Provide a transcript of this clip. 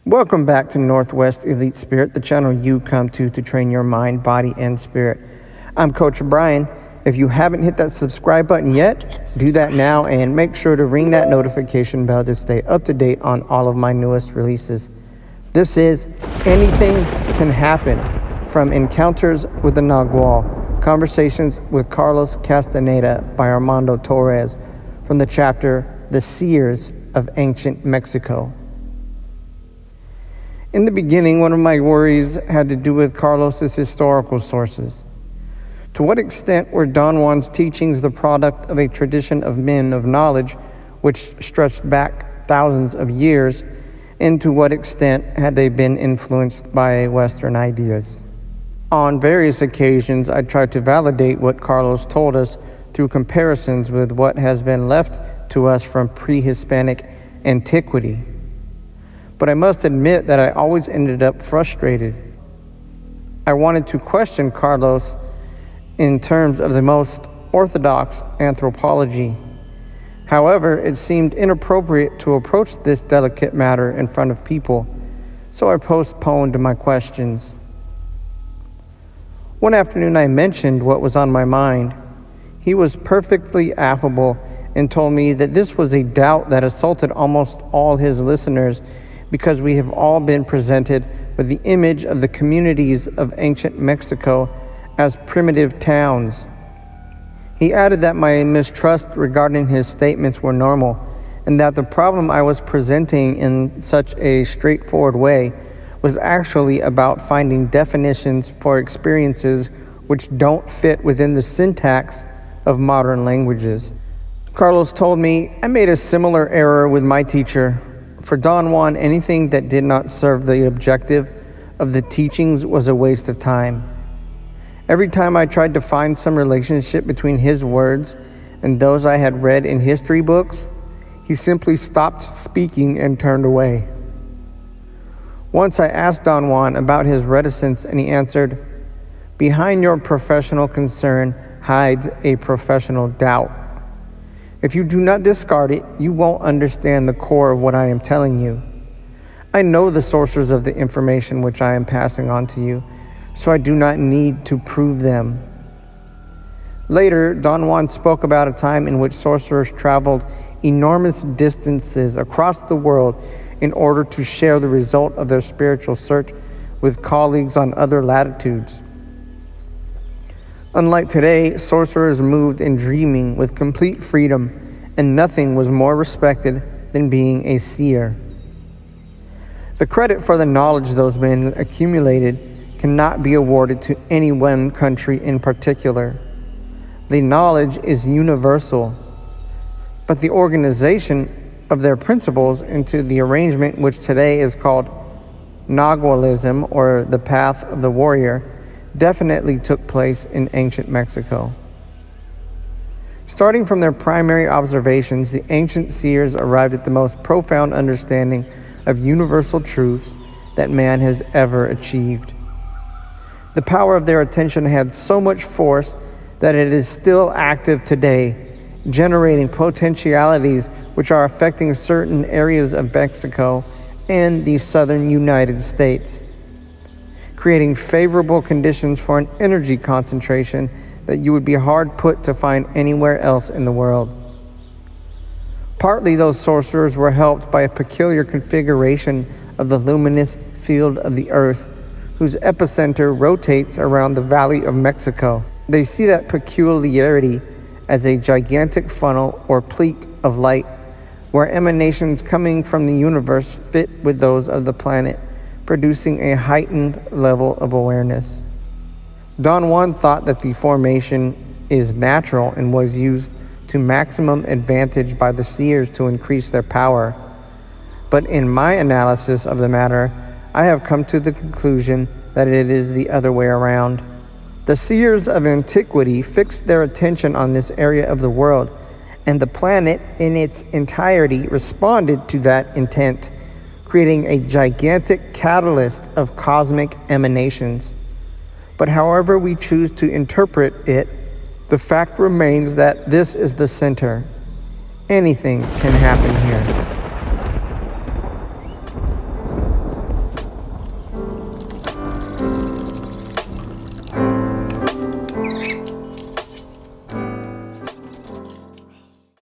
Welcome back to Northwest Elite Spirit, the channel you come to train your mind, body, and spirit. I'm Coach Brian. If you haven't hit that subscribe button yet, do that now and make sure to ring that notification bell to stay up to date on all of my newest releases. This is Anything Can Happen, from Encounters with the Nagual, Conversations with Carlos Castaneda by Armando Torres, from the chapter The Seers of Ancient Mexico. In the beginning, one of my worries had to do with Carlos's historical sources. To what extent were Don Juan's teachings the product of a tradition of men of knowledge which stretched back thousands of years, and to what extent had they been influenced by Western ideas? On various occasions, I tried to validate what Carlos told us through comparisons with what has been left to us from pre-Hispanic antiquity. But I must admit that I always ended up frustrated. I wanted to question Carlos in terms of the most orthodox anthropology. However, it seemed inappropriate to approach this delicate matter in front of people, so I postponed my questions. One afternoon I mentioned what was on my mind. He was perfectly affable and told me that this was a doubt that assaulted almost all his listeners, because we have all been presented with the image of the communities of ancient Mexico as primitive towns. He added that my mistrust regarding his statements were normal, and that the problem I was presenting in such a straightforward way was actually about finding definitions for experiences which don't fit within the syntax of modern languages. Carlos told me I made a similar error with my teacher. For Don Juan, anything that did not serve the objective of the teachings was a waste of time. Every time I tried to find some relationship between his words and those I had read in history books, he simply stopped speaking and turned away. Once I asked Don Juan about his reticence, and he answered, "Behind your professional concern hides a professional doubt. If you do not discard it, you won't understand the core of what I am telling you. I know the sources of the information which I am passing on to you, so I do not need to prove them." Later, Don Juan spoke about a time in which sorcerers traveled enormous distances across the world in order to share the result of their spiritual search with colleagues on other latitudes. Unlike today, sorcerers moved in dreaming with complete freedom, and nothing was more respected than being a seer. The credit for the knowledge those men accumulated cannot be awarded to any one country in particular. The knowledge is universal, but the organization of their principles into the arrangement which today is called nagualism, or the path of the warrior, definitely took place in ancient Mexico. Starting from their primary observations, the ancient seers arrived at the most profound understanding of universal truths that man has ever achieved. The power of their attention had so much force that it is still active today, generating potentialities which are affecting certain areas of Mexico and the southern United States, creating favorable conditions for an energy concentration that you would be hard put to find anywhere else in the world. Partly, those sorcerers were helped by a peculiar configuration of the luminous field of the earth, whose epicenter rotates around the Valley of Mexico. They see that peculiarity as a gigantic funnel or pleat of light, where emanations coming from the universe fit with those of the planet, producing a heightened level of awareness. Don Juan thought that the formation is natural and was used to maximum advantage by the seers to increase their power. But in my analysis of the matter, I have come to the conclusion that it is the other way around. The seers of antiquity fixed their attention on this area of the world, and the planet in its entirety responded to that intent, creating a gigantic catalyst of cosmic emanations. But however we choose to interpret it, the fact remains that this is the center. Anything can happen here.